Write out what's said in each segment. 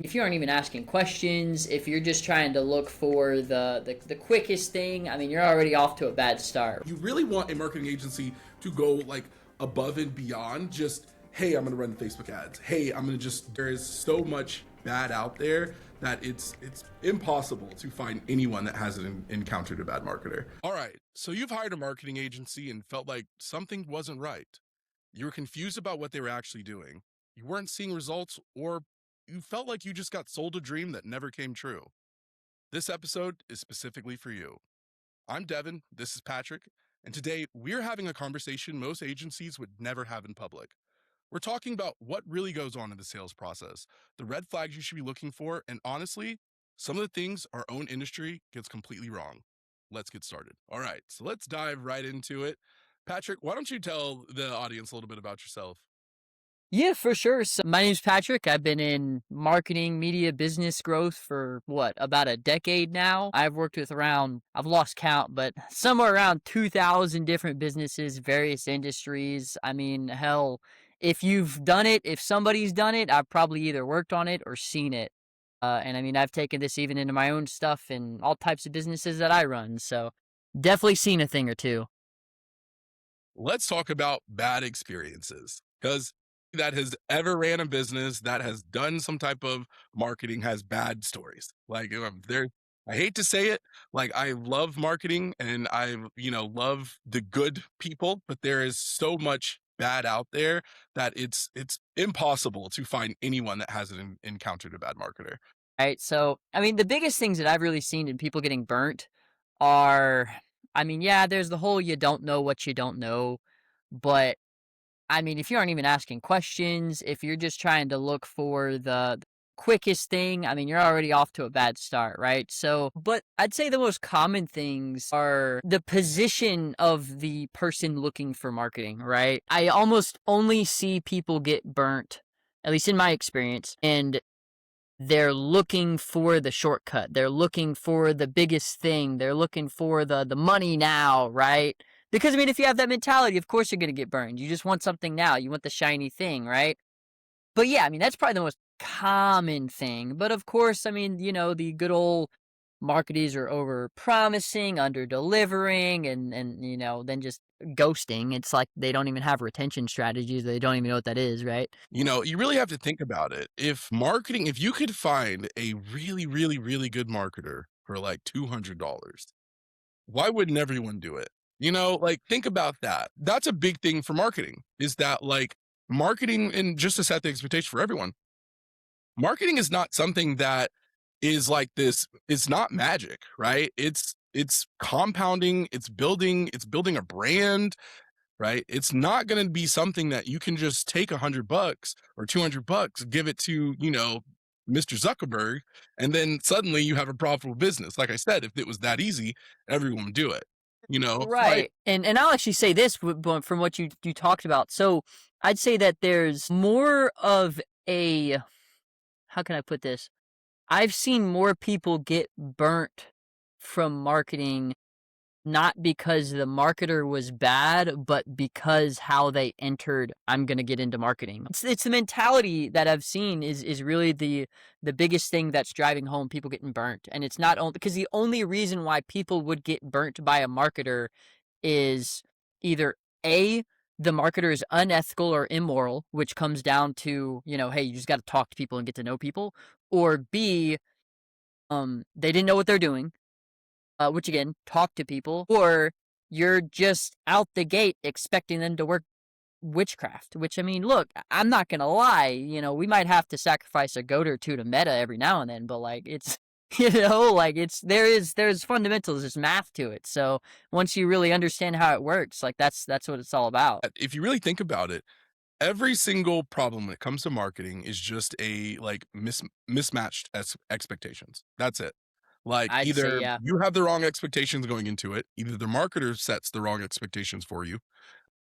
If you aren't even asking questions, if you're just trying to look for the quickest thing, I mean, you're already off to a bad start. You really want a marketing agency to go like above and beyond just, hey, I'm gonna run Facebook ads. Hey, I'm gonna just there is so much bad out there that it's impossible to find anyone that hasn't encountered a bad marketer. All right, so you've hired a marketing agency and felt like something wasn't right. You were confused about what they were actually doing. You weren't seeing results, or you felt like you just got sold a dream that never came true. This episode is specifically for you. I'm Devin, this is Patrick, and today we're having a conversation most agencies would never have in public. We're talking about what really goes on in the sales process, the red flags you should be looking for, and honestly, some of the things our own industry gets completely wrong. Let's get started. All right, so let's dive right into it. Patrick, why don't you tell the audience a little bit about yourself? Yeah, for sure. So my name's Patrick. I've been in marketing, media, business growth for what, about a decade now. I've worked with around, I've lost count, but somewhere around 2,000 different businesses, various industries. I mean, hell, if you've done it, if somebody's done it, I've probably either worked on it or seen it. And I mean, I've taken this even into my own stuff and all types of businesses that I run. So definitely seen a thing or two. Let's talk about bad experiences because that has ever ran a business that has done some type of marketing has bad stories. Like there, I hate to say it, like I love marketing and I, love the good people, but there is so much bad out there that it's impossible to find anyone that hasn't encountered a bad marketer. Right. So, I mean, the biggest things that I've really seen in people getting burnt are, I mean, yeah, there's the whole you don't know what you don't know. But I mean, if you aren't even asking questions, if you're just trying to look for the quickest thing, I mean, you're already off to a bad start, right? So, but I'd say the most common things are the position of the person looking for marketing, right? I almost only see people get burnt, at least in my experience, and they're looking for the shortcut. They're looking for the biggest thing. They're looking for the money now, right? Because I mean, if you have that mentality, of course you're going to get burned. You just want something now. You want the shiny thing, right? But yeah, I mean, that's probably the most common thing. But of course, I mean, the good old marketers are over promising, under delivering, and then just ghosting. It's like they don't even have retention strategies. They don't even know what that is, right? You really have to think about it. If you could find a really, really, really good marketer for like $200, why wouldn't everyone do it? Like think about that. That's a big thing for marketing is that like marketing and just to set the expectation for everyone, marketing is not something that is like this. It's not magic, right? It's compounding, it's building a brand, right? It's not going to be something that you can just take $100 or $200, give it to, Mr. Zuckerberg, and then suddenly you have a profitable business. Like I said, if it was that easy, everyone would do it, right? Right. And I'll actually say this from what you talked about. So I'd say that there's more of a, how can I put this? I've seen more people get burnt from marketing, not because the marketer was bad, but because how they entered, I'm gonna get into marketing. It's the mentality that I've seen is really the biggest thing that's driving home people getting burnt. And it's not only because the only reason why people would get burnt by a marketer is either A, the marketer is unethical or immoral, which comes down to, hey, you just got to talk to people and get to know people, or B, they didn't know what they're doing, which again, talk to people, or you're just out the gate expecting them to work witchcraft, which I mean, look, I'm not gonna lie, we might have to sacrifice a goat or two to meta every now and then, but like it's like there's fundamentals, there's math to it. So once you really understand how it works, like that's what it's all about. If you really think about it, every single problem when it comes to marketing is just a like mismatched expectations. That's it. Like I'd say either yeah. you have the wrong expectations going into it, either the marketer sets the wrong expectations for you.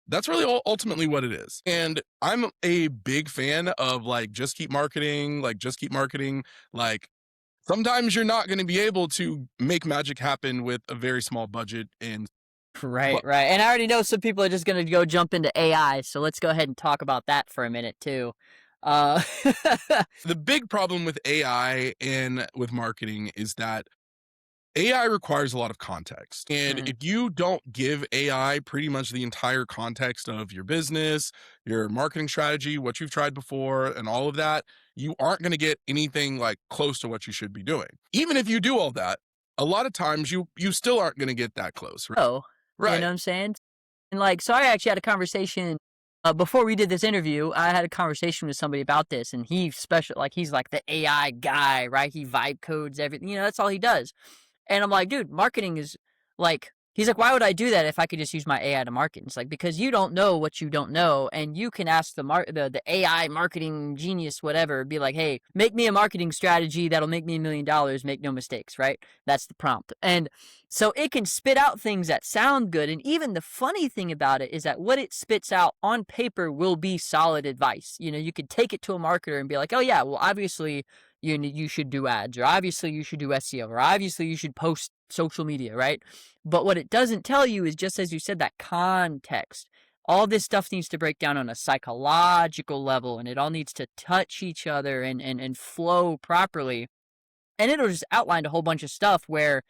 That's really ultimately what it is. And I'm a big fan of like just keep marketing, like just keep marketing. Like sometimes you're not going to be able to make magic happen with a very small budget and Right, but right. And I already know some people are just gonna go jump into AI, so let's go ahead and talk about that for a minute too. Uh, The big problem with AI and with marketing is that AI requires a lot of context. And mhm. if you don't give AI pretty much the entire context of your business, your marketing strategy, what you've tried before, and all of that, you aren't going to get anything like close to what you should be doing. Even if you do all that, a lot of times you still aren't going to get that close. Right? Oh, you know Right. what I'm saying? And like, so I actually had a conversation before we did this interview. I had a conversation with somebody about this, and he's like the AI guy, right? He vibe codes everything. That's all he does. And I'm like, dude, marketing is like, he's like, why would I do that if I could just use my AI to market? It's like, because you don't know what you don't know. And you can ask the AI marketing genius, whatever, be like, hey, make me a marketing strategy that'll make me $1 million, make no mistakes, right? That's the prompt. And so it can spit out things that sound good. And even the funny thing about it is that what it spits out on paper will be solid advice. You could take it to a marketer and be like, oh, yeah, well, obviously you should do ads, or obviously you should do SEO, or obviously you should post social media, right? But what it doesn't tell you is, just as you said, that context. All this stuff needs to break down on a psychological level, and it all needs to touch each other and flow properly. And it'll just outline a whole bunch of stuff where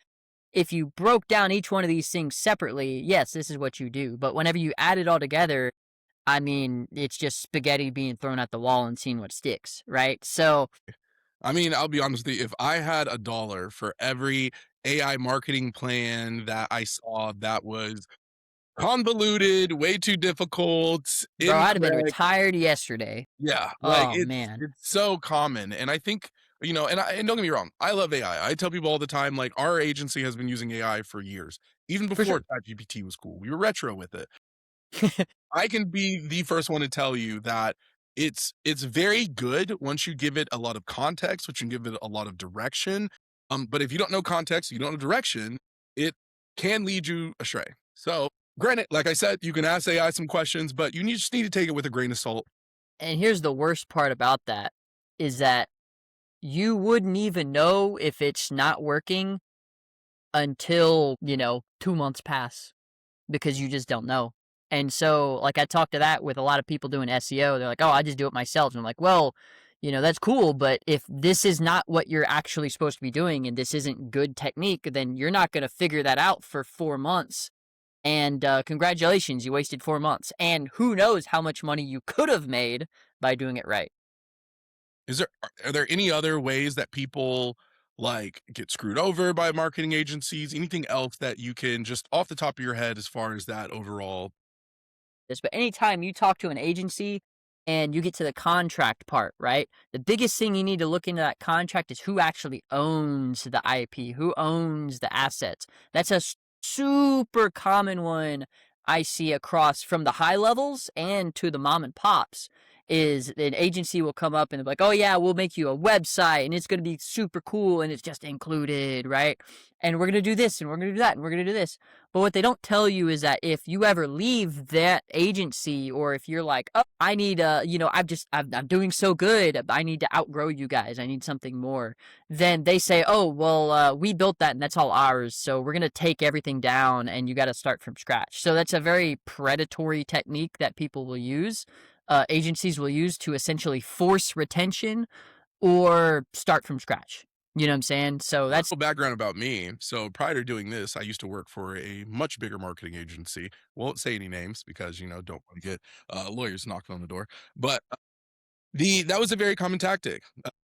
if you broke down each one of these things separately, yes, this is what you do. But whenever you add it all together, I mean, it's just spaghetti being thrown at the wall and seeing what sticks, right? So, I mean, I'll be honest with you. If I had $1 for every AI marketing plan that I saw that was convoluted, way too difficult, bro, I'd have been incorrect. retired yesterday. Yeah, like Oh, man. it's so common, and I think and don't get me wrong, I love AI. I tell people all the time, like our agency has been using AI for years, even For before sure. ChatGPT was cool. We were retro with it. I can be the first one to tell you that it's very good once you give it a lot of context, once you give it a lot of direction. But if you don't know context, you don't know direction, it can lead you astray. So, granted, like I said, you can ask AI some questions, but just need to take it with a grain of salt. And here's the worst part about that is that you wouldn't even know if it's not working until, 2 months pass, because you just don't know. And so, like, I talked to that with a lot of people doing SEO. They're like, "Oh, I just do it myself." And I'm like, "Well, that's cool, but if this is not what you're actually supposed to be doing and this isn't good technique, then you're not going to figure that out for 4 months. And congratulations, you wasted 4 months. And who knows how much money you could have made by doing it right." Are there any other ways that people like get screwed over by marketing agencies? Anything else that you can just off the top of your head as far as that overall? This, but anytime you talk to an agency and you get to the contract part, right? The biggest thing you need to look into that contract is who actually owns the IP, who owns the assets. That's a super common one I see across from the high levels and to the mom and pops. Is an agency will come up and be like, oh yeah, we'll make you a website and it's going to be super cool and it's just included, right? And we're going to do this and we're going to do that and we're going to do this. But what they don't tell you is that if you ever leave that agency, or if you're like, oh, I need I'm doing so good, I need to outgrow you guys, I need something more, then they say, oh, well, we built that and that's all ours. So we're going to take everything down and you got to start from scratch. So that's a very predatory technique that people will use. Agencies will use to essentially force retention or start from scratch. You know what I'm saying? So A that's little background about me. So prior to doing this, I used to work for a much bigger marketing agency. Won't say any names because don't want to get lawyers knocking on the door. But the that was a very common tactic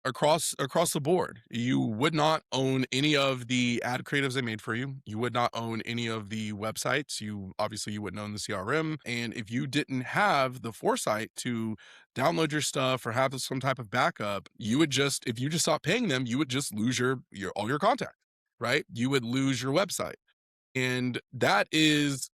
across the board. You would not own any of the ad creatives they made for you. You would not own any of the websites. You wouldn't own the CRM. And if you didn't have the foresight to download your stuff or have some type of backup, you would just if you just stopped paying them, you would just lose your all your contact, right? You would lose your website. And that is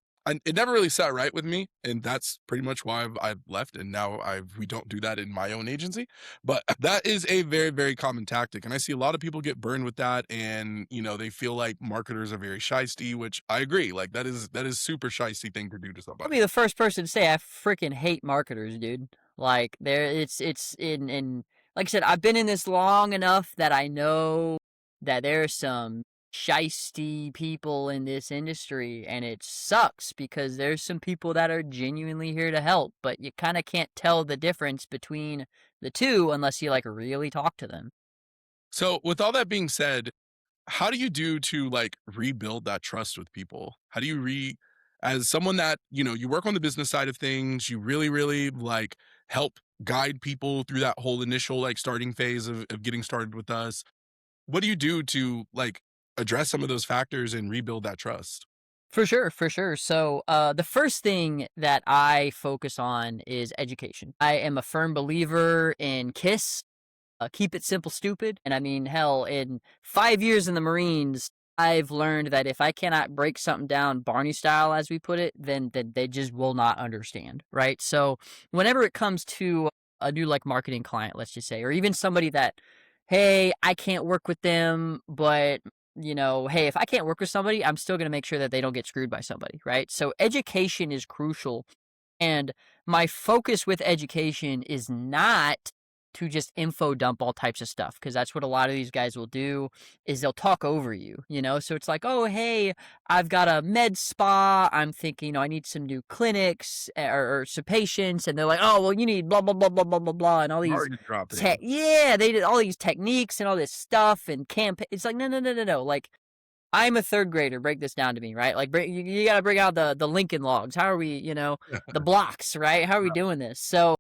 it never really sat right with me, and that's pretty much why I've left, and now we don't do that in my own agency, but that is a very, very common tactic, and I see a lot of people get burned with that, and, they feel like marketers are very shysty, which I agree, like, that is super shysty thing to do to I'll somebody. be the first person to say I freaking hate marketers, dude. Like there, it's in like I said, I've been in this long enough that I know that there's some shisty people in this industry, and it sucks because there's some people that are genuinely here to help, but you kind of can't tell the difference between the two unless you like really talk to them. So, with all that being said, how do you do to like rebuild that trust with people? How do you as someone that, you work on the business side of things, you really, really like help guide people through that whole initial like starting phase of getting started with us. What do you do to like address some of those factors and rebuild that trust? For sure, for sure. So, the first thing that I focus on is education. I am a firm believer in KISS, keep it simple, stupid. And I mean, hell, in 5 years in the Marines, I've learned that if I cannot break something down Barney style, as we put it, then they just will not understand, right? So, whenever it comes to a new like marketing client, let's just say, or even somebody that, hey, I can't work with them, but hey, if I can't work with somebody, I'm still going to make sure that they don't get screwed by somebody, right? So, education is crucial, and my focus with education is not to just info dump all types of stuff, because that's what a lot of these guys will do is they'll talk over you. So it's like, oh, hey, I've got a med spa. I'm thinking, I need some new clinics, or some patients. And they're like, oh, well, you need blah, blah, blah, blah, blah, blah, blah. And all these Already dropping. yeah, they did all these techniques and all this stuff and campaign. It's like, no, no, no, no, no. Like, I'm a third grader. Break this down to me, right? Like, you got to bring out the Lincoln logs. How are we, the blocks, right? How are we doing this? So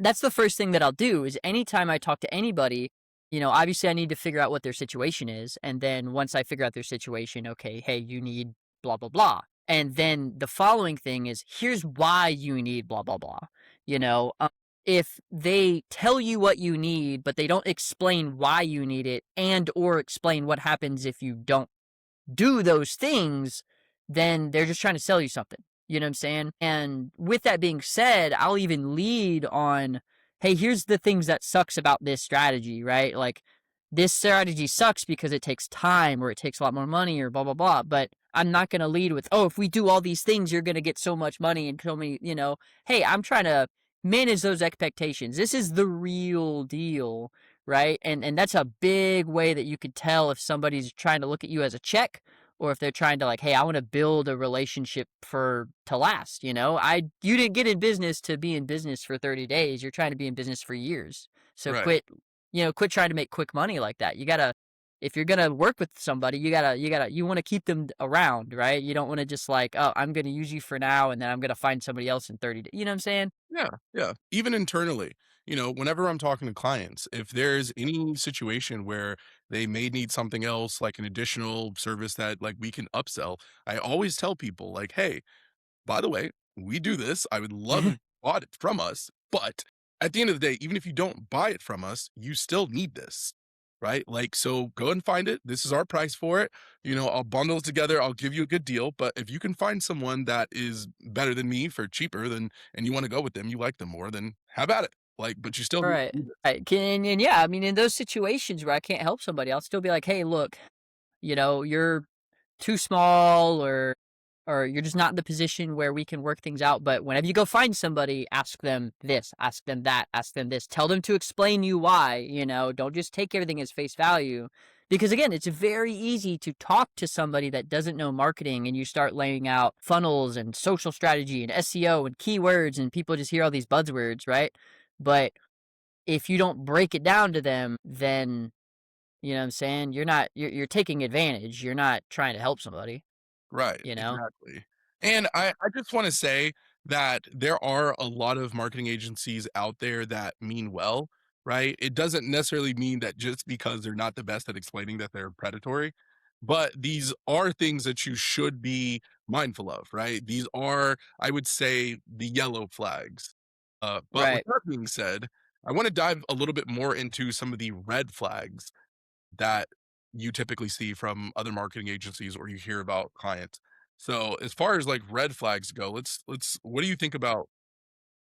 that's the first thing that I'll do is anytime I talk to anybody, obviously I need to figure out what their situation is. And then once I figure out their situation, okay, hey, you need blah, blah, blah. And then the following thing is here's why you need blah, blah, blah. You know, um, if they tell you what you need, but they don't explain why you need it and or explain what happens if you don't do those things, then they're just trying to sell you something. You know what I'm saying? And with that being said, I'll even lead on, hey, here's the things that sucks about this strategy, right? Like, this strategy sucks because it takes time or it takes a lot more money or blah, blah, blah. But I'm not going to lead with, oh, if we do all these things, you're going to get so much money and so many. Hey, I'm trying to manage those expectations. This is the real deal, right? And that's a big way that you could tell if somebody's trying to look at you as a check or if they're trying to like, hey, I want to build a relationship to last. You didn't get in business to be in business for 30 days. You're trying to be in business for years. So Right. quit trying to make quick money like that. You gotta, if you're gonna work with somebody, you want to keep them around, right? You don't want to just like, oh, I'm gonna use you for now and then I'm gonna find somebody else in 30 days. You know what I'm saying? Yeah, yeah. Even internally, whenever I'm talking to clients, if there's any situation where they may need something else, like an additional service that like we can upsell, I always tell people like, hey, by the way, we do this. I would love if you bought it from us, but at the end of the day, even if you don't buy it from us, you still need this, right? Like, so go and find it. This is our price for it. I'll bundle it together. I'll give you a good deal. But if you can find someone that is better than me for cheaper, then and you want to go with them, you like them more, then have at it. Like, but you still All need right. to do this. Right. And yeah, I mean, in those situations where I can't help somebody, I'll still be like, hey, look, you're too small or you're just not in the position where we can work things out. But whenever you go find somebody, ask them this, ask them that, ask them this. Tell them to explain you why, don't just take everything as face value. Because again, it's very easy to talk to somebody that doesn't know marketing and you start laying out funnels and social strategy and SEO and keywords and people just hear all these buzzwords, right? But if you don't break it down to them, then you know what I'm saying? You're taking advantage. You're not trying to help somebody, Right, you know? exactly. And I just wanna say that there are a lot of marketing agencies out there that mean well, right? It doesn't necessarily mean that just because they're not the best at explaining that they're predatory, but these are things that you should be mindful of, right? These are, I would say, the yellow flags. But with Right. that being said, I wanna dive a little bit more into some of the red flags that you typically see from other marketing agencies or you hear about clients. So as far as like red flags go, let's what do you think about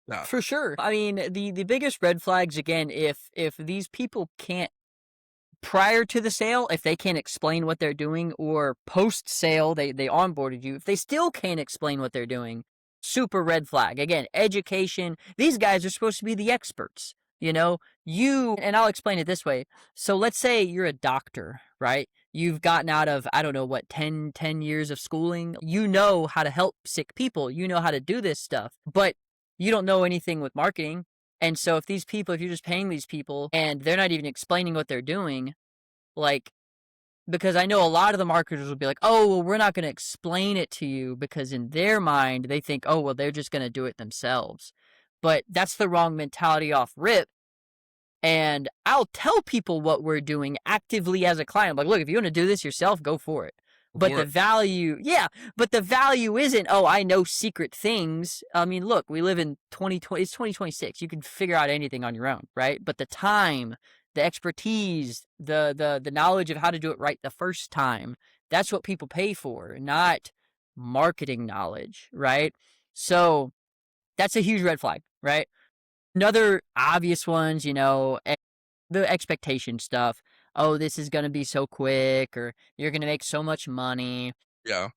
that? For sure. I mean, the biggest red flags again, if these people can't prior to the sale, if they can't explain what they're doing, or post sale, they onboarded you, if they still can't explain what they're doing, super red flag. Again, education. These guys are supposed to be the experts. You know, and I'll explain it this way. So let's say you're a doctor, right? You've gotten out of, I don't know what, 10 years of schooling. You know how to help sick people. You know how to do this stuff, but you don't know anything with marketing. And so if these people, if you're just paying these people and they're not even explaining what they're doing, like, because I know a lot of the marketers will be like, oh, well, we're not going to explain it to you because in their mind, they think, oh, well, they're just going to do it themselves. But that's the wrong mentality off rip, and I'll tell people what we're doing actively as a client. I'm like, look, if you want to do this yourself, go for it. But For the it. value, yeah, but the value isn't, oh, I know secret things. I mean, look, we live in 2020, it's 2026. You can figure out anything on your own, right? But the time, the expertise, the knowledge of how to do it right the first time, that's what people pay for, not marketing knowledge, right? So that's a huge red flag, right? Another obvious ones, the expectation stuff. Oh, this is gonna be so quick, or you're gonna make so much money. Yeah.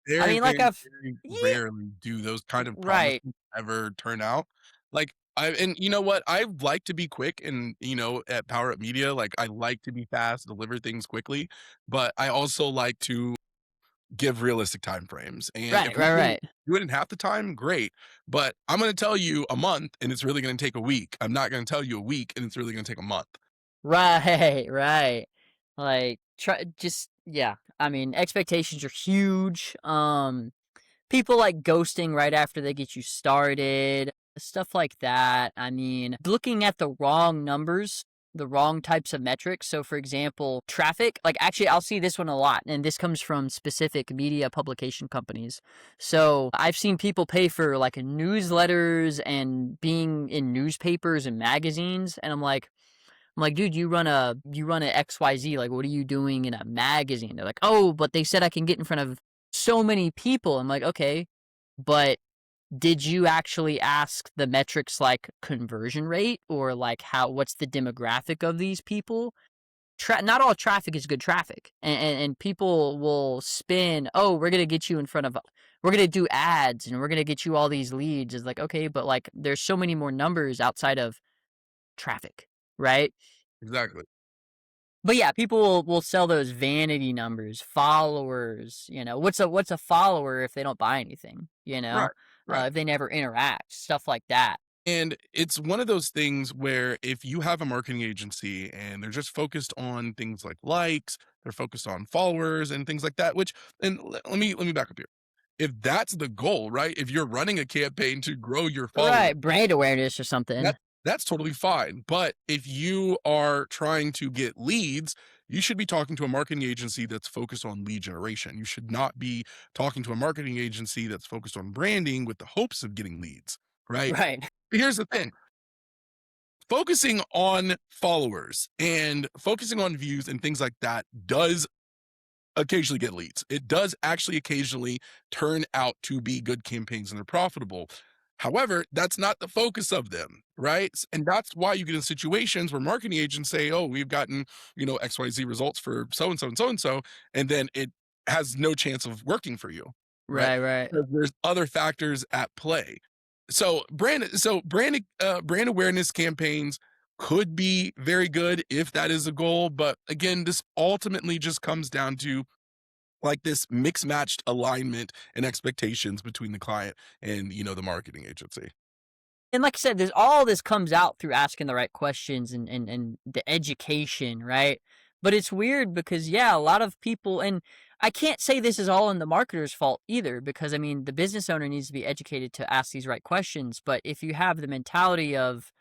I Very, mean, like very, I've very yeah, rarely do those kind of promises right, ever turn out. Like, and you know what? I like to be quick and, at PowerUp Media, like, I like to be fast, deliver things quickly, but I also like to give realistic time frames. And if right, we right, can right, do it in half the time, great. But I'm gonna tell you a month and it's really gonna take a week. I'm not gonna tell you a week and it's really gonna take a month. right, right. Like try just yeah. I mean, expectations are huge. People like ghosting right after they get you started, stuff like that. I mean, looking at the wrong numbers, the wrong types of metrics. So, for example, traffic, like actually, I'll see this one a lot, and this comes from specific media publication companies. So, I've seen people pay for like newsletters and being in newspapers and magazines, and I'm like, dude, you run a XYZ. Like, what are you doing in a magazine? They're like, oh, but they said I can get in front of so many people. I'm like, okay, but did you actually ask the metrics like conversion rate or like what's the demographic of these people? Not all traffic is good traffic. And people will spin, oh, we're going to get you in front of, we're going to do ads and we're going to get you all these leads. It's like, okay, but like there's so many more numbers outside of traffic, right? Exactly. But yeah, people will sell those vanity numbers, followers. What's a follower if they don't buy anything? Right. Right. If they never interact, stuff like that. And it's one of those things where if you have a marketing agency and they're just focused on things like likes, they're focused on followers and things like that, which and let me back up here. If that's the goal, right? If you're running a campaign to grow your followers, Right, brand awareness or that something. that's totally fine. But if you are trying to get leads, you should be talking to a marketing agency that's focused on lead generation. You should not be talking to a marketing agency that's focused on branding with the hopes of getting leads, right? Right, Here's the thing, focusing on followers and focusing on views and things like that does occasionally get leads. It does actually occasionally turn out to be good campaigns and they're profitable. However, that's not the focus of them, right? And that's why you get in situations where marketing agents say, "Oh, we've gotten, XYZ results for so and so and so and so," and then it has no chance of working for you, right? right, right. Because there's other factors at play. Brand awareness campaigns could be very good if that is a goal, but again, this ultimately just comes down to like this mixed matched alignment and expectations between the client and the marketing agency. And like I said, there's all this comes out through asking the right questions and the education, right? But it's weird because yeah, a lot of people, and I can't say this is all in the marketer's fault either, because I mean the business owner needs to be educated to ask these right questions. But if you have the mentality of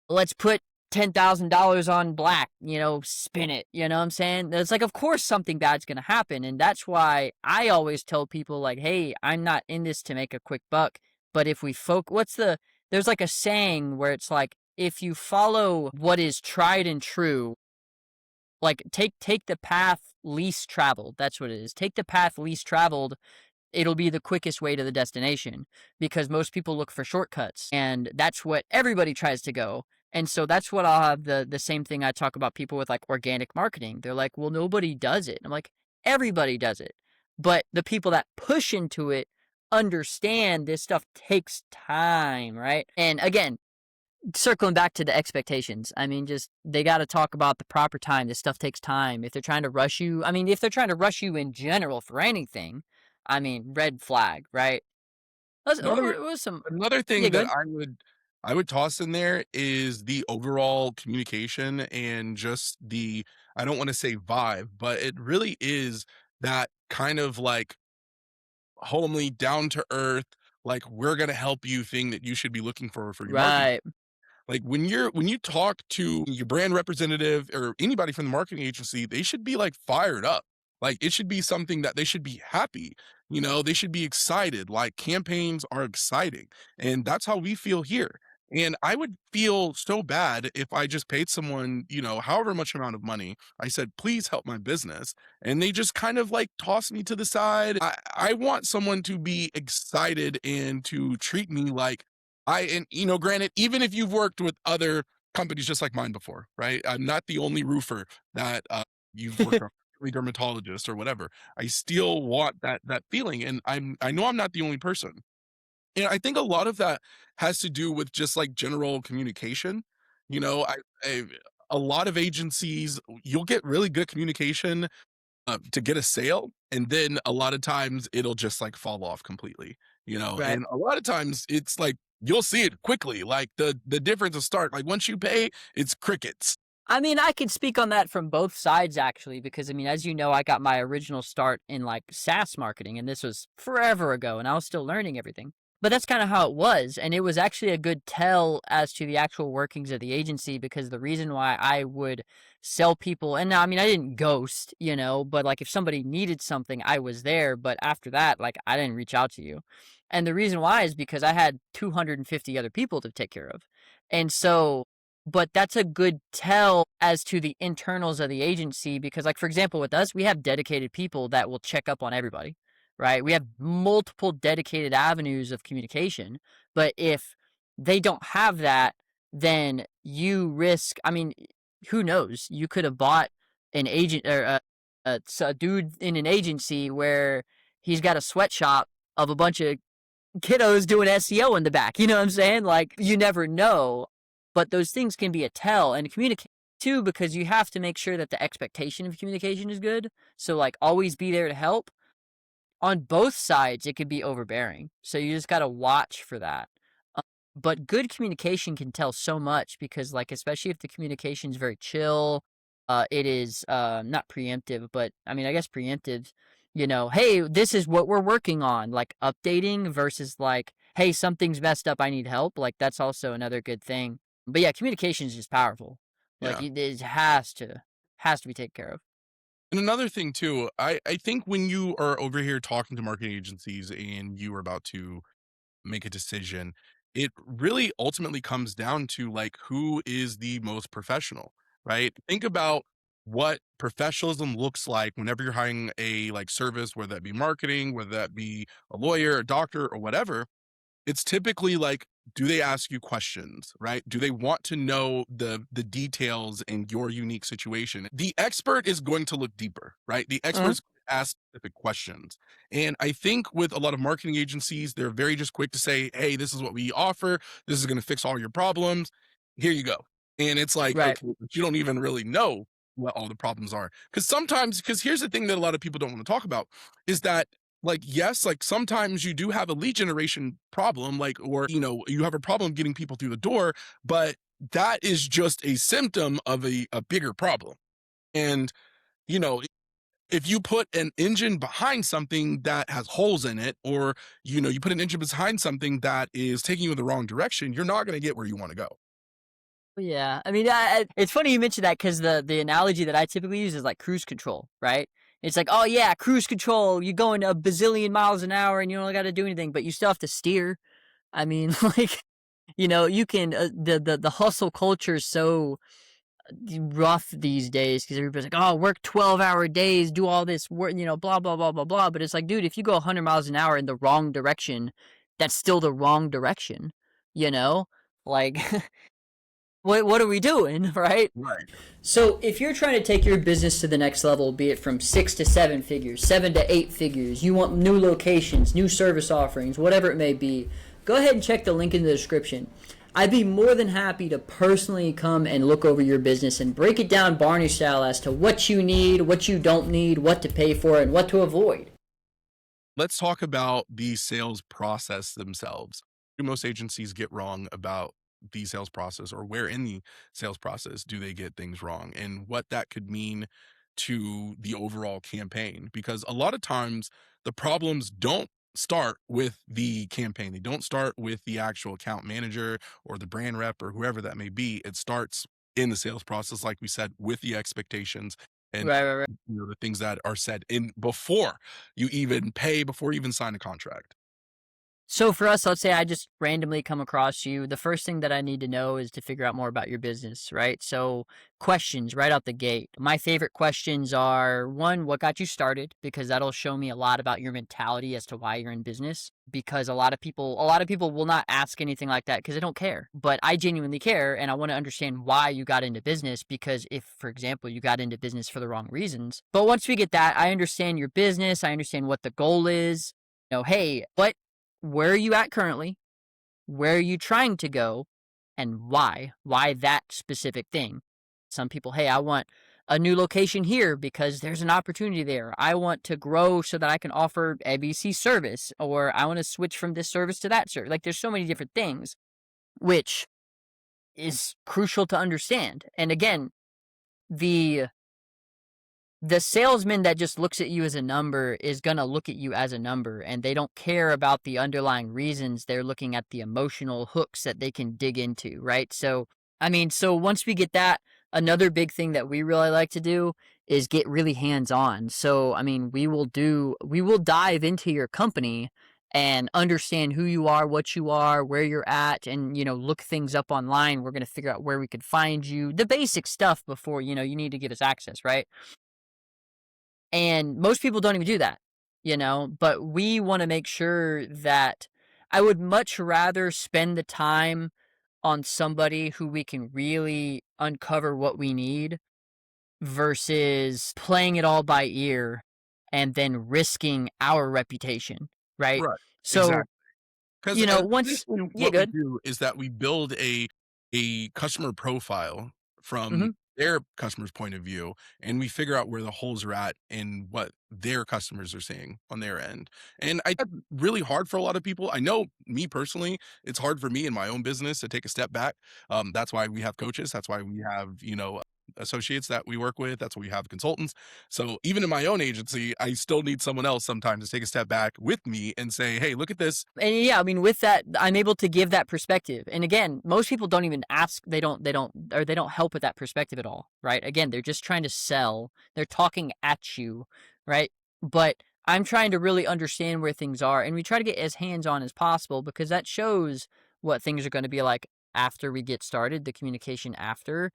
let's put $10,000 on black, spin it, you know what I'm saying? It's like, of course something bad's going to happen. And that's why I always tell people like, hey, I'm not in this to make a quick buck, but if we there's like a saying where it's like, if you follow what is tried and true, like take the path least traveled. That's what it is. Take the path least traveled, it'll be the quickest way to the destination because most people look for shortcuts and that's what everybody tries to go. And so that's what I'll have the same thing I talk about people with like organic marketing. They're like, well, nobody does it. I'm like, everybody does it. But the people that push into it understand this stuff takes time, right? And again, circling back to the expectations. I mean, just they got to talk about the proper time. This stuff takes time. If they're trying to rush you, I mean, if they're trying to rush you in general for anything, I mean, red flag, right? Another What was some? another Yeah, thing that good. I would toss in there is the overall communication and just the, I don't want to say vibe, but it really is that kind of like homely, down to earth, like we're gonna help you thing that you should be looking for your marketing. Right. Like when you talk to your brand representative or anybody from the marketing agency, they should be like fired up. Like it should be something that they should be happy. They should be excited. Like campaigns are exciting. And that's how we feel here. And I would feel so bad if I just paid someone, however much amount of money. I said, please help my business. And they just kind of like toss me to the side. I want someone to be excited and to treat me like and granted, even if you've worked with other companies just like mine before, right? I'm not the only roofer that you've worked on, a dermatologist or whatever. I still want that feeling, and I know I'm not the only person. And I think a lot of that has to do with just like general communication. You know, I a lot of agencies, you'll get really good communication to get a sale, and then a lot of times it'll just like fall off completely, Right. and a lot of times it's like you'll see it quickly, like the difference will start. Like once you pay, it's crickets. I mean, I can speak on that from both sides actually, because I mean, as you know, I got my original start in like SaaS marketing, and this was forever ago, and I was still learning everything. But that's kind of how it was, and it was actually a good tell as to the actual workings of the agency, because the reason why I would sell people, and I mean, I didn't ghost, but like if somebody needed something, I was there, but after that, like I didn't reach out to you. And the reason why is because I had 250 other people to take care of. And so but that's a good tell as to the internals of the agency because, like, for example, with us, we have dedicated people that will check up on everybody, right? We have multiple dedicated avenues of communication. But if they don't have that, then you risk, I mean, who knows? You could have bought an agent or a dude in an agency where he's got a sweatshop of a bunch of kiddos doing SEO in the back. You know what I'm saying? Like, you never know. But those things can be a tell and communicate too, because you have to make sure that the expectation of communication is good. So, like, always be there to help. On both sides, it could be overbearing. So, you just got to watch for that. But good communication can tell so much because, like, especially if the communication is very chill, it is not preemptive, but I mean, I guess preemptive. Hey, this is what we're working on, like updating versus like, hey, something's messed up, I need help. Like that's also another good thing. But yeah, communication is just powerful. Like Yeah. it has to be taken care of. And another thing too, I think when you are over here talking to marketing agencies and you are about to make a decision, it really ultimately comes down to like who is the most professional, right? Think about what professionalism looks like whenever you're hiring a like service, whether that be marketing, whether that be a lawyer, a doctor, or whatever. It's typically like, do they ask you questions, right? Do they want to know the details in your unique situation? The expert is going to look deeper, right? The expert Mhm. is going to ask specific questions. And I think with a lot of marketing agencies, they're very just quick to say, hey, this is what we offer. This is going to fix all your problems. Here you go. And it's like, Right. okay, but you don't even really know what all the problems are. Because here's the thing that a lot of people don't want to talk about is that like yes, like sometimes you do have a lead generation problem, like or you have a problem getting people through the door, but that is just a symptom of a bigger problem. And you know if you put an engine behind something that has holes in it, or you put an engine behind something that is taking you in the wrong direction, you're not going to get where you want to go. Yeah, I mean, it's funny you mentioned that because the analogy that I typically use is like cruise control, right? It's like, oh yeah, cruise control. You're going a bazillion miles an hour and you don't got to do anything, but you still have to steer. I mean, like, you can the hustle culture is so rough these days because everybody's like, oh, work 12-hour days, do all this work, blah blah blah blah blah. But it's like, dude, if you go 100 miles an hour in the wrong direction, that's still the wrong direction. You know, like, what are we doing, right? Right. So if you're trying to take your business to the next level, be it from 6 to 7 figures, 7 to 8 figures, you want new locations, new service offerings, whatever it may be, go ahead and check the link in the description. I'd be more than happy to personally come and look over your business and break it down Barney style as to what you need, what you don't need, what to pay for, and what to avoid. Let's talk about the sales process themselves. Do most agencies get wrong about the sales process, or where in the sales process do they get things wrong, and what that could mean to the overall campaign? Because a lot of times the problems don't start with the campaign. They don't start with the actual account manager or the brand rep or whoever that may be. It starts in the sales process, like we said, with the expectations and Right, right, right. the things that are said in before you even pay, before you even sign a contract. So for us, let's say I just randomly come across you. The first thing that I need to know is to figure out more about your business, right? So questions right out the gate. My favorite questions are one, what got you started? Because that'll show me a lot about your mentality as to why you're in business. Because a lot of people will not ask anything like that because they don't care. But I genuinely care and I want to understand why you got into business. Because if, for example, you got into business for the wrong reasons. But once we get that, I understand your business, I understand what the goal is. Hey, where are you at currently? Where are you trying to go? And why? Why that specific thing? Some people, hey, I want a new location here because there's an opportunity there. I want to grow so that I can offer ABC service, or I want to switch from this service to that service. Like there's so many different things, which is crucial to understand. And again, the the salesman that just looks at you as a number is going to look at you as a number, and they don't care about the underlying reasons. They're looking at the emotional hooks that they can dig into, right? So once we get that, another big thing that we really like to do is get really hands on. So, I mean, we will dive into your company and understand who you are, what you are, where you're at, and, look things up online. We're going to figure out where we could find you, the basic stuff before, you need to give us access, right? And most people don't even do that, but we want to make sure that I would much rather spend the time on somebody who we can really uncover what we need versus playing it all by ear and then risking our reputation, right? Right. So, Exactly. Because once, essentially yeah, what we good. do is that we build a customer profile from Hmm. their customer's point of view, and we figure out where the holes are at and what their customers are seeing on their end. And I that's really hard for a lot of people. I know me personally, it's hard for me in my own business to take a step back. That's why we have coaches. That's why we have, associates that we work with. That's why we have consultants. So even in my own agency, I still need someone else sometimes to take a step back with me and say, "Hey, look at this." And yeah, I mean, with that, I'm able to give that perspective. And again, most people don't even ask. They don't help with that perspective at all, right? Again, they're just trying to sell. They're talking at you, right? But I'm trying to really understand where things are, and we try to get as hands on as possible because that shows what things are going to be like after we get started, the communication after,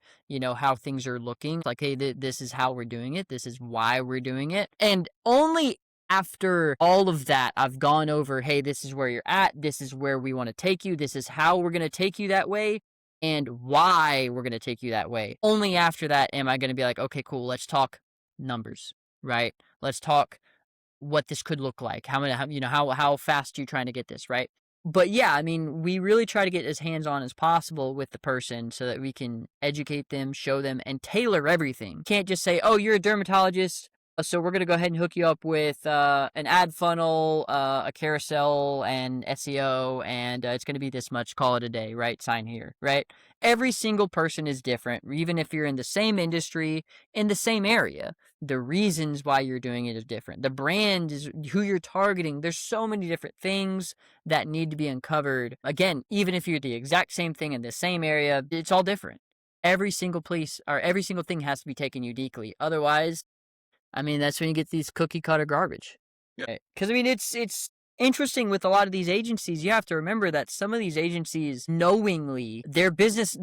how things are looking. Like, hey, this is how we're doing it. This is why we're doing it. And only after all of that, I've gone over, hey, this is where you're at. This is where we want to take you. This is how we're going to take you that way and why we're going to take you that way. Only after that am I going to be like, okay, cool, let's talk numbers, right? Let's talk what this could look like. How fast are you trying to get this, right? But yeah, I mean, we really try to get as hands-on as possible with the person so that we can educate them, show them, and tailor everything. Can't just say, oh, you're a dermatologist, so we're going to go ahead and hook you up with an ad funnel, a carousel, and SEO, and it's going to be this much, call it a day, right? Sign here, right? Every single person is different, even if you're in the same industry, in the same area. The reasons why you're doing it is different. The brand is who you're targeting. There's so many different things that need to be uncovered. Again, even if you're the exact same thing in the same area, it's all different. Every single place or every single thing has to be taken uniquely. Otherwise, I mean, that's when you get these cookie cutter garbage. Yeah. Because I mean, it's interesting with a lot of these agencies. You have to remember that some of these agencies knowingly their business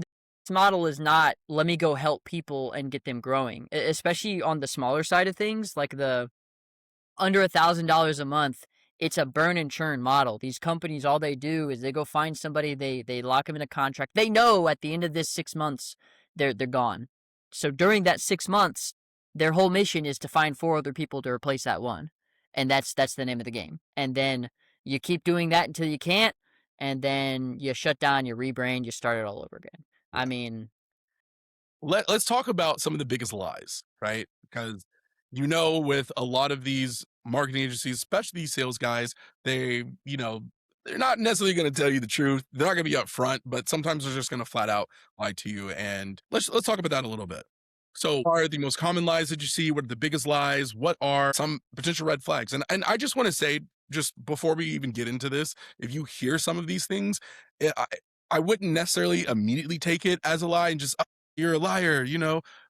model is not let me go help people and get them growing, especially on the smaller side of things, like the under $1,000 a month. It's a burn and churn model. These companies, all they do is they go find somebody, they lock them in a contract. They know at the end of this 6 months, they're gone. So during that 6 months, their whole mission is to find four other people to replace that one, and that's the name of the game. And then you keep doing that until you can't, and then you shut down, you rebrand, you start it all over again. I Right. mean, Let's talk about some of the biggest lies, right? Because with a lot of these marketing agencies, especially these sales guys, they, they're not necessarily going to tell you the truth. They're not going to be upfront, but sometimes they're just going to flat out lie to you. And let's talk about that a little bit. So, what are the most common lies that you see? What are the biggest lies? What are some potential red flags? And I just want to say, just before we even get into this, if you hear some of these things, eh, I, I wouldn't necessarily immediately take it as a lie and just you're a liar,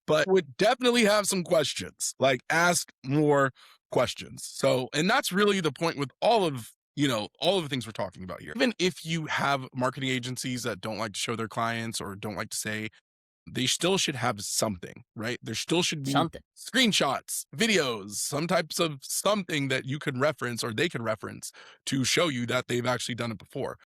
but would definitely have some questions, like ask more questions. So, and that's really the point with all of the things we're talking about here. Even if you have marketing agencies that don't like to show their clients or don't like to say, they still should have something, right? There still should be something. screenshots, videos, some types of something that you can reference or they can reference to show you that they've actually done it before.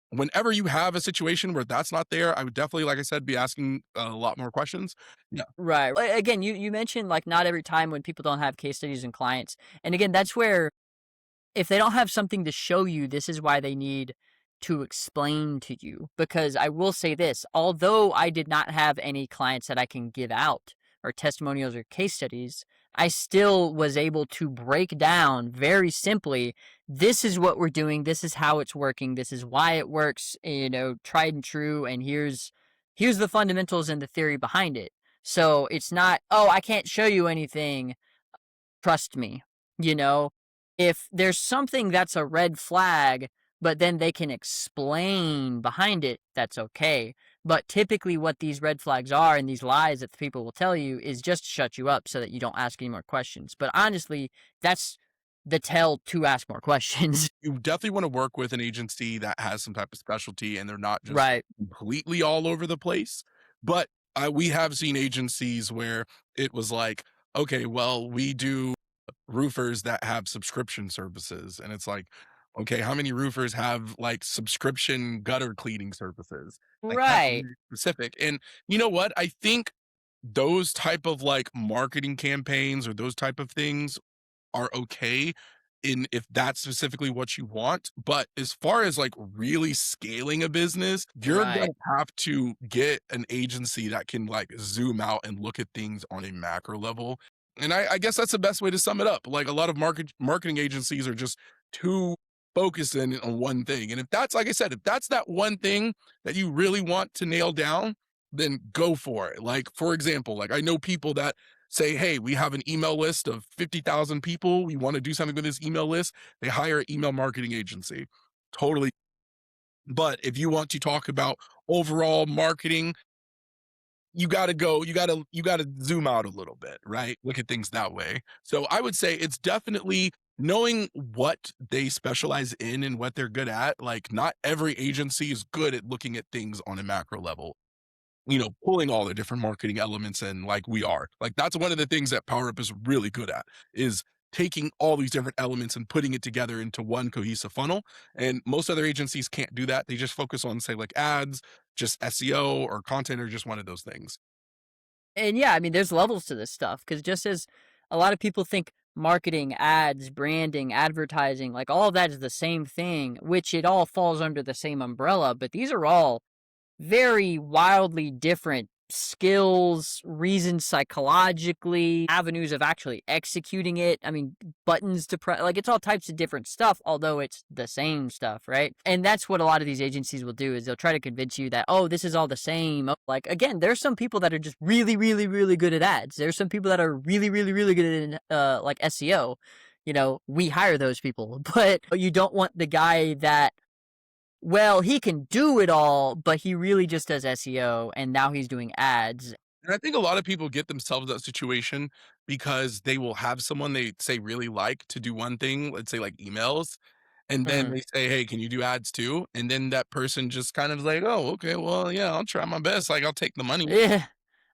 Whenever you have a situation where that's not there, I would definitely, like I said, be asking a lot more questions. Yeah. Right. Again, you mentioned like not every time when people don't have case studies and clients. And again, that's where if they don't have something to show you, this is why they need to explain to you. Because I will say this, although I did not have any clients that I can give out or testimonials or case studies, I still was able to break down very simply, this is what we're doing, this is how it's working, this is why it works, tried and true, and here's the fundamentals and the theory behind it. So it's not, oh, I can't show you anything, trust me. You know, if there's something that's a red flag, but then they can explain behind it, that's okay. But typically, what these red flags are and these lies that the people will tell you is just to shut you up so that you don't ask any more questions. But honestly, that's the tell to ask more questions. You definitely want to work with an agency that has some type of specialty and they're not just Right. completely all over the place. But we have seen agencies where it was like, okay, well, we do roofers that have subscription services. And it's like, okay, how many roofers have like subscription gutter cleaning services? Like that's Right. very specific. And you know what? I think those type of like marketing campaigns or those type of things are okay in if that's specifically what you want. But as far as like really scaling a business, you're Right. gonna have to get an agency that can like zoom out and look at things on a macro level. And I guess that's the best way to sum it up. Like a lot of marketing agencies are just too focused in on one thing. And if that's like I said, if that's that one thing that you really want to nail down, then go for it. Like, for example, like I know people that say, hey, we have an email list of 50,000 people. We want to do something with this email list. They hire an email marketing agency. Totally. But if you want to talk about overall marketing, you gotta zoom out a little bit, right? Look at things that way. So I would say it's definitely knowing what they specialize in and what they're good at. Like not every agency is good at looking at things on a macro level, pulling all the different marketing elements in like we are. Like that's one of the things that PowerUp is really good at is taking all these different elements and putting it together into one cohesive funnel. And most other agencies can't do that. They just focus on say like ads, just SEO or content or just one of those things. And yeah, I mean, there's levels to this stuff because just as a lot of people think marketing, ads, branding, advertising, like all of that is the same thing, which it all falls under the same umbrella, but these are all very wildly different skills, reasons psychologically, avenues of actually executing it. I mean, buttons to press, like it's all types of different stuff, although it's the same stuff, right? And that's what a lot of these agencies will do is they'll try to convince you that, oh, this is all the same. Like, again, there's some people that are just really, really, really good at ads. There's some people that are really, really, really good at like SEO. We hire those people, but you don't want the guy that well, he can do it all, but he really just does SEO and now he's doing ads. And I think a lot of people get themselves that situation because they will have someone they say really like to do one thing, let's say like emails, and then Mhm. they say, "Hey, can you do ads too?" And then that person just kind of like, "Oh, okay, well, yeah, I'll try my best. Like, I'll take the money. Yeah.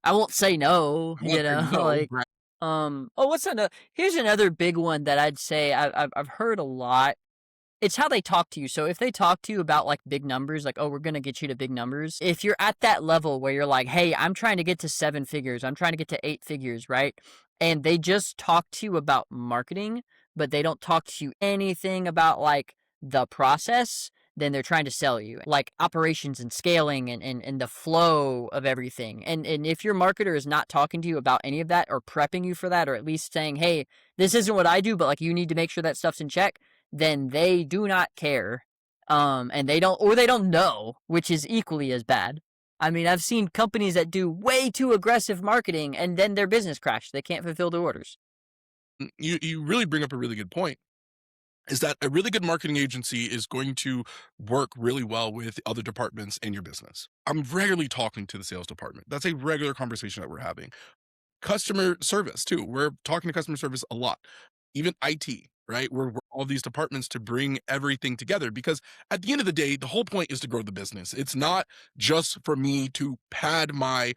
I won't say no, I won't say no." like, Right. oh, what's another here's another big one that I'd say I've heard a lot. It's how they talk to you. So if they talk to you about like big numbers, like, oh, we're going to get you to big numbers. If you're at that level where you're like, hey, I'm trying to get to 7 figures, I'm trying to get to 8 figures, right? And they just talk to you about marketing, but they don't talk to you anything about like the process, then they're trying to sell you, like operations and scaling and the flow of everything. And if your marketer is not talking to you about any of that or prepping you for that, or at least saying, hey, this isn't what I do, but like you need to make sure that stuff's in check, then they do not care. And they don't know, which is equally as bad. I mean, I've seen companies that do way too aggressive marketing and then their business crashed. They can't fulfill the orders. You really bring up a really good point. Is that a really good marketing agency is going to work really well with other departments in your business. I'm regularly talking to the sales department. That's a regular conversation that we're having. Customer service too. We're talking to customer service a lot. Even IT, right? We're all these departments to bring everything together because at the end of the day, the whole point is to grow the business. It's not just for me to pad my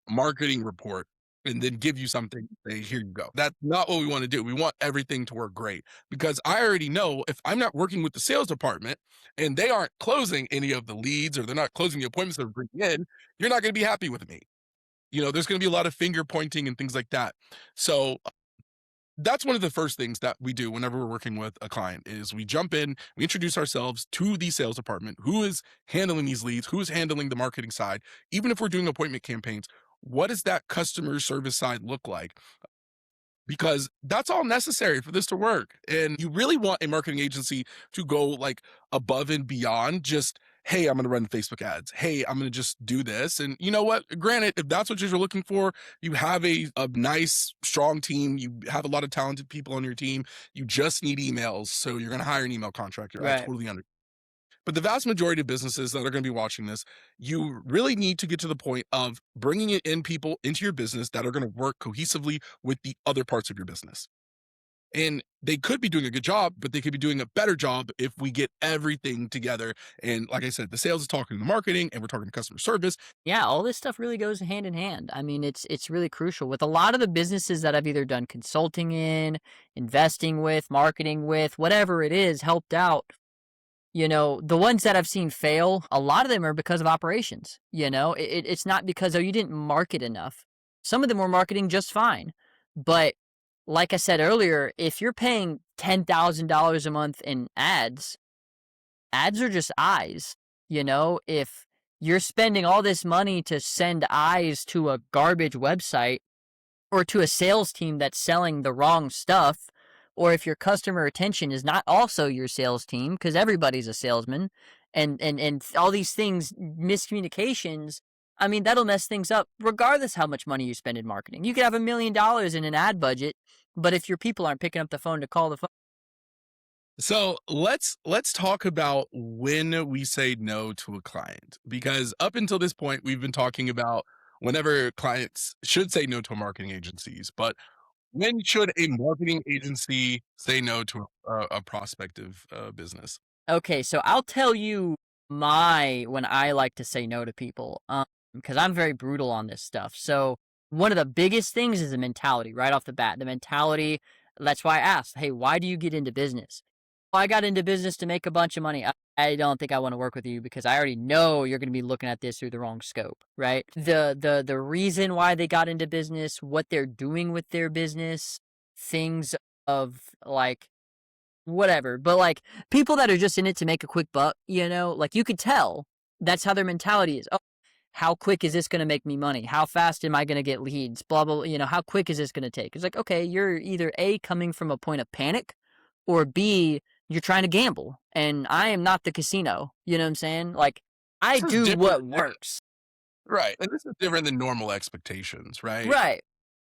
marketing report and then give you something, say, here you go. That's not what we want to do. We want everything to work great because I already know if I'm not working with the sales department and they aren't closing any of the leads or they're not closing the appointments they're bringing in, you're not going to be happy with me. There's going to be a lot of finger pointing and things like that. So that's one of the first things that we do whenever we're working with a client is we jump in, we introduce ourselves to the sales department, who is handling these leads, who is handling the marketing side. Even if we're doing appointment campaigns, what does that customer service side look like? Because that's all necessary for this to work. And you really want a marketing agency to go like above and beyond just, hey, I'm going to run Facebook ads. Hey, I'm going to just do this. And you know what? Granted, if that's what you're looking for, you have a nice, strong team. You have a lot of talented people on your team. You just need emails. So you're going to hire an email contractor. I Right. totally understand. But the vast majority of businesses that are going to be watching this, you really need to get to the point of bringing in people into your business that are going to work cohesively with the other parts of your business. And they could be doing a good job, but they could be doing a better job if we get everything together. And like I said, the sales is talking to marketing and we're talking to customer service. Yeah, all this stuff really goes hand in hand. I mean, it's really crucial with a lot of the businesses that I've either done consulting in, investing with, marketing with, whatever it is, helped out. The ones that I've seen fail, a lot of them are because of operations. It's not because, oh, you didn't market enough. Some of them were marketing just fine. But like I said earlier, if you're paying $10,000 a month in ads, ads are just eyes. If you're spending all this money to send eyes to a garbage website or to a sales team that's selling the wrong stuff, or if your customer retention is not also your sales team, because everybody's a salesman, and all these things, miscommunications, I mean, that'll mess things up regardless how much money you spend in marketing. You could have $1 million in an ad budget, but if your people aren't picking up the phone to call the phone. So let's talk about when we say no to a client, because up until this point, we've been talking about whenever clients should say no to marketing agencies, but when should a marketing agency say no to a prospective business? Okay, so I'll tell you when I like to say no to people, because I'm very brutal on this stuff. So one of the biggest things is the mentality right off the bat. The mentality, that's why I asked, hey, why do you get into business? Well, I got into business to make a bunch of money. I don't think I want to work with you because I already know you're going to be looking at this through the wrong scope, right? The reason why they got into business, what they're doing with their business, things of like whatever. But like people that are just in it to make a quick buck, like you could tell that's how their mentality is. Oh, how quick is this going to make me money? How fast am I going to get leads? Blah, blah, how quick is this going to take? It's like, okay, you're either A, coming from a point of panic, or B, you're trying to gamble. And I am not the casino. You know what I'm saying? Like, I This is do what different, works. right? And this is different than normal expectations, right? Right.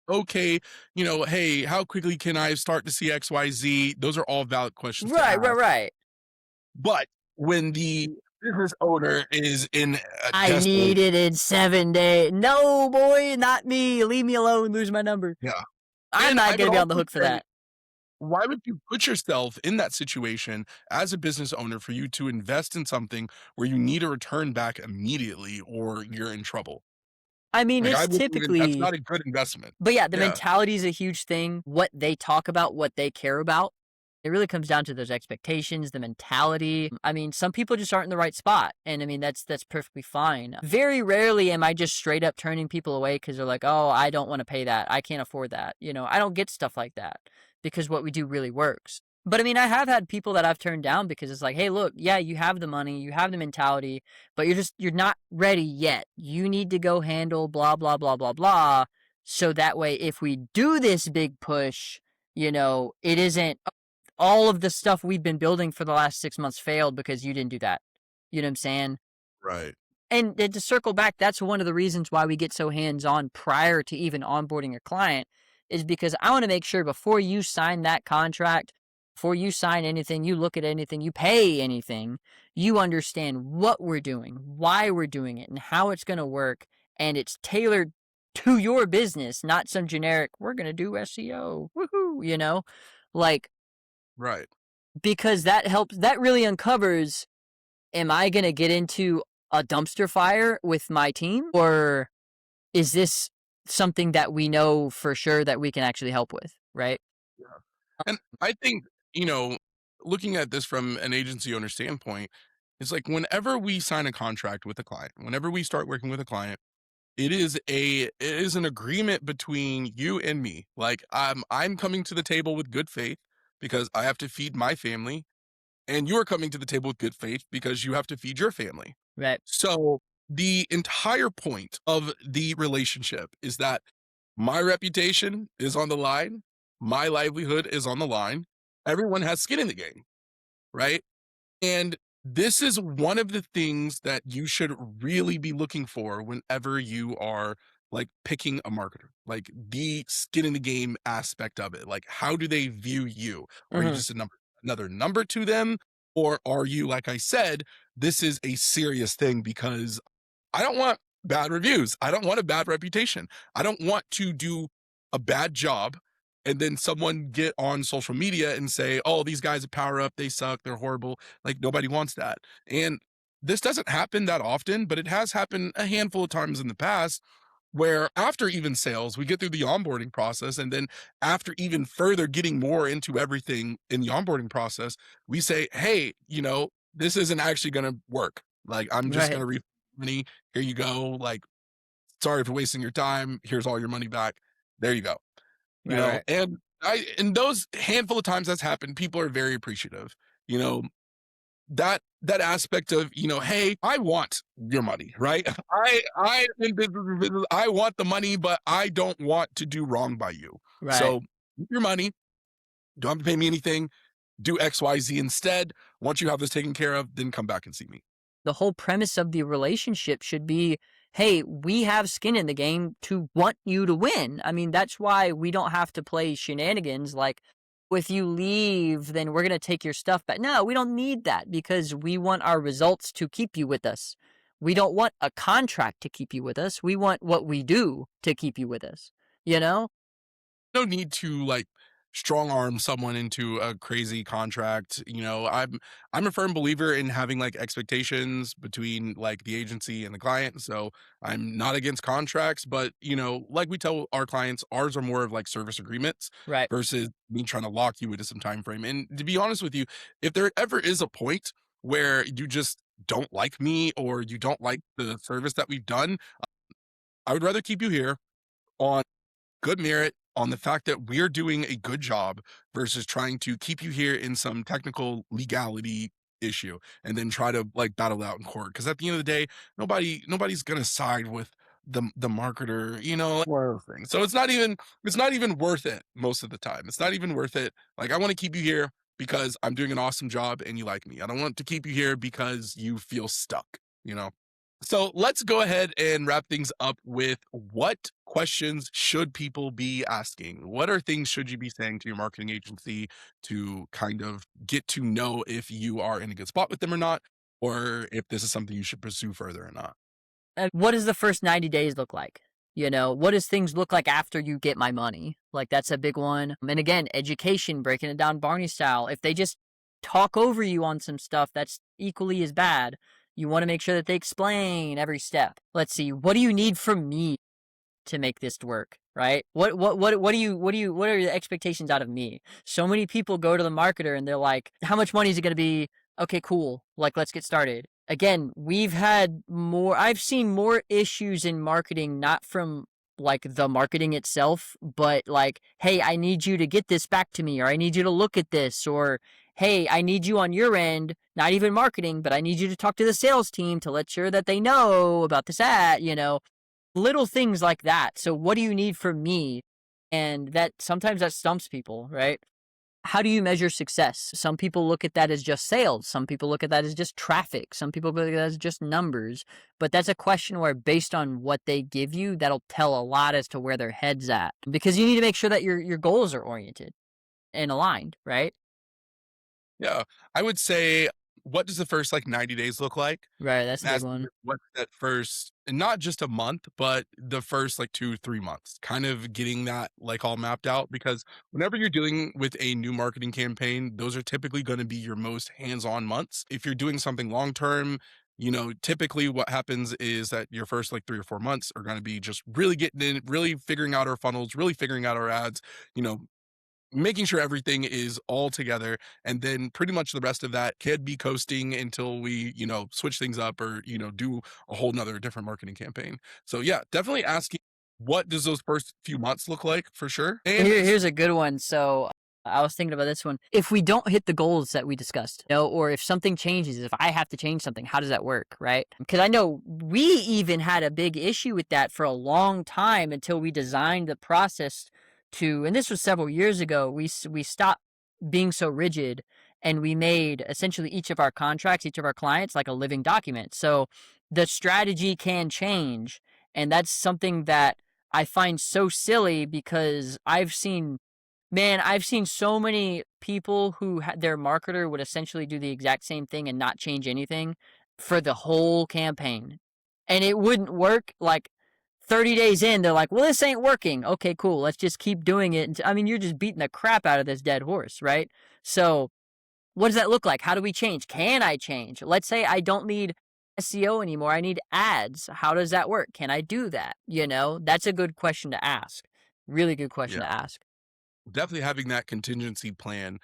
Okay, hey, how quickly can I start to see XYZ? Those are all valid questions to Right, right, ask. right. But when the business owner is in a I desperate, need it in 7 days. No, boy, not me. Leave me alone. Lose my number. yeah. I'm And I not going would to be on the also hook for say, that. why would you put yourself in that situation as a business owner for you to invest in something where you need a return back immediately or you're in trouble? I mean, Like, I it's wouldn't even, that's typically, not a good investment. but yeah, the Yeah. mentality is a huge thing. What they talk about, what they care about. It really comes down to those expectations, the mentality. I mean, some people just aren't in the right spot. And I mean, that's perfectly fine. Very rarely am I just straight up turning people away because they're like, oh, I don't want to pay that. I can't afford that. I don't get stuff like that because what we do really works. But I mean, I have had people that I've turned down because it's like, hey, look, yeah, you have the money, you have the mentality, but you're not ready yet. You need to go handle blah blah blah blah blah. So that way, if we do this big push, it isn't all of the stuff we've been building for the last 6 months failed because you didn't do that. You know what I'm saying? Right. And to circle back, that's one of the reasons why we get so hands-on prior to even onboarding a client is because I want to make sure before you sign that contract, before you sign anything, you look at anything, you pay anything, you understand what we're doing, why we're doing it, and how it's going to work. And it's tailored to your business, not some generic, we're going to do SEO, woohoo. Like, Right. because that really uncovers, am I going to get into a dumpster fire with my team, or is this something that we know for sure that we can actually help with, right? Yeah. And I think, you know, looking at this from an agency owner standpoint, it's like whenever we sign a contract with a client, whenever we start working with a client, it is an agreement between you and me. Like I'm coming to the table with good faith because I have to feed my family, and you're coming to the table with good faith because you have to feed your family. Right. So the entire point of the relationship is that my reputation is on the line, my livelihood is on the line. Everyone has skin in the game, right? And this is one of the things that you should really be looking for whenever you are like picking a marketer, like the skin in the game aspect of it. Like, how do they view you? Are you Mm-hmm. just another number to them? Or are you, like I said, this is a serious thing because I don't want bad reviews. I don't want a bad reputation. I don't want to do a bad job and then someone get on social media and say, "Oh, these guys at PowerUp, they suck, they're horrible." Like nobody wants that. And this doesn't happen that often, but it has happened a handful of times in the past where after even sales, we get through the onboarding process. And then after even further getting more into everything in the onboarding process, we say, hey, this isn't actually going to work. Like, I'm just going Right. to refund money. Here you go. Like, sorry for wasting your time. Here's all your money back. There you go. Right. Right. And in those handful of times that's happened, people are very appreciative. You know, that aspect of, hey, I want your money, right? I in business, I want the money, but I don't want to do wrong by you. Right. So keep your money, don't have to pay me anything, do XYZ instead. Once you have this taken care of, then come back and see me. The whole premise of the relationship should be, hey, we have skin in the game to want you to win. I mean, that's why we don't have to play shenanigans like, if you leave, then we're going to take your stuff back. No, we don't need that because we want our results to keep you with us. We don't want a contract to keep you with us. We want what we do to keep you with us, you know? No need to like strong arm someone into a crazy contract. I'm a firm believer in having like expectations between like the agency and the client. So I'm not against contracts, but like we tell our clients, ours are more of like service agreements Right. versus me trying to lock you into some time frame. And to be honest with you, if there ever is a point where you just don't like me or you don't like the service that we've done, I would rather keep you here on good merit, on the fact that we're doing a good job versus trying to keep you here in some technical legality issue and then try to like battle it out in court. Because at the end of the day, nobody's gonna side with the marketer, like one of those things. So it's not even worth it most of the time. It's not even worth it. Like, I want to keep you here because I'm doing an awesome job and you like me. I don't want to keep you here because you feel stuck, you know? So let's go ahead and wrap things up with, what questions should people be asking? What are things should you be saying to your marketing agency to kind of get to know if you are in a good spot with them or not, or if this is something you should pursue further or not? And what does the first 90 days look like? What does things look like after you get my money? Like, that's a big one. And again, education, breaking it down Barney style. If they just talk over you on some stuff, that's equally as bad. You want to make sure that they explain every step. Let's see, what do you need from me to make this work, right? What are the expectations out of me? So many people go to the marketer and they're like, how much money is it going to be? Okay, cool. Like, let's get started. Again, I've seen more issues in marketing, not from like the marketing itself, but like, hey, I need you to get this back to me, or I need you to look at this, or hey, I need you on your end, not even marketing, but I need you to talk to the sales team to let sure that they know about this ad, little things like that. So what do you need from me? And that sometimes that stumps people, right? How do you measure success? Some people look at that as just sales. Some people look at that as just traffic. Some people look at that as just numbers. But that's a question where, based on what they give you, that'll tell a lot as to where their head's at. Because you need to make sure that your goals are oriented and aligned, right? Yeah, I would say, what does the first, like, 90 days look like? Right. That's a big As one. to what that first, and not just a month, but the first, like, 2, 3 months, kind of getting that, like, all mapped out, because whenever you're dealing with a new marketing campaign, those are typically gonna be your most hands-on months. If you're doing something long term, typically what happens is that your first, like, 3 or 4 months are gonna be just really getting in, really figuring out our funnels, really figuring out our ads, you know, making sure everything is all together, and then pretty much the rest of that can be coasting until we, switch things up, or, do a whole nother different marketing campaign. So yeah, definitely asking, what does those first few months look like, for sure. And Here's a good one. So I was thinking about this one. If we don't hit the goals that we discussed, or if something changes, if I have to change something, how does that work, right? Because I know we even had a big issue with that for a long time until we designed the process to, and this was several years ago. We stopped being so rigid, and we made essentially each of our contracts, each of our clients, like a living document. So the strategy can change, and that's something that I find so silly, because I've seen so many people who their marketer would essentially do the exact same thing and not change anything for the whole campaign. And it wouldn't work. Like 30 days in, they're like, well, this ain't working. Okay, cool. Let's just keep doing it. I mean, you're just beating the crap out of this dead horse, right? So what does that look like? How do we change? Can I change? Let's say I don't need SEO anymore. I need ads. How does that work? Can I do that? That's a good question to ask. Really good question yeah, to ask. definitely having that contingency plan,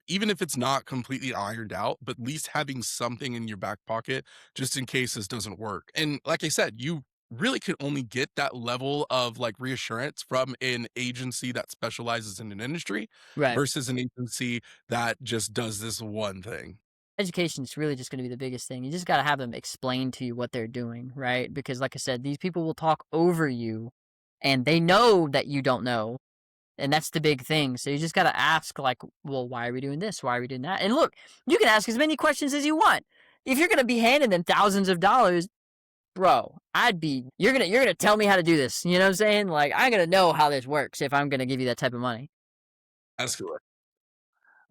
even if it's not completely ironed out, but at least having something in your back pocket just in case this doesn't work. And like I said, you really can only get that level of, like, reassurance from an agency that specializes in an industry Right. versus an agency that just does this one thing. Education is really just going to be the biggest thing. You just got to have them explain to you what they're doing, right? Because, like I said, these people will talk over you, and they know that you don't know. And that's the big thing. So you just got to ask, like, well, why are we doing this? Why are we doing that? And look, you can ask as many questions as you want. If you're going to be handing them thousands of dollars, bro, you're going to tell me how to do this. You know what I'm saying? Like, I'm going to know how this works if I'm going to give you that type of money. That's correct.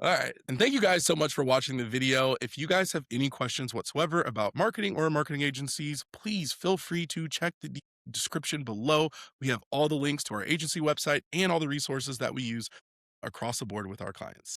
All right. And thank you guys so much for watching the video. If you guys have any questions whatsoever about marketing or marketing agencies, please feel free to check the description below. We have all the links to our agency website and all the resources that we use across the board with our clients.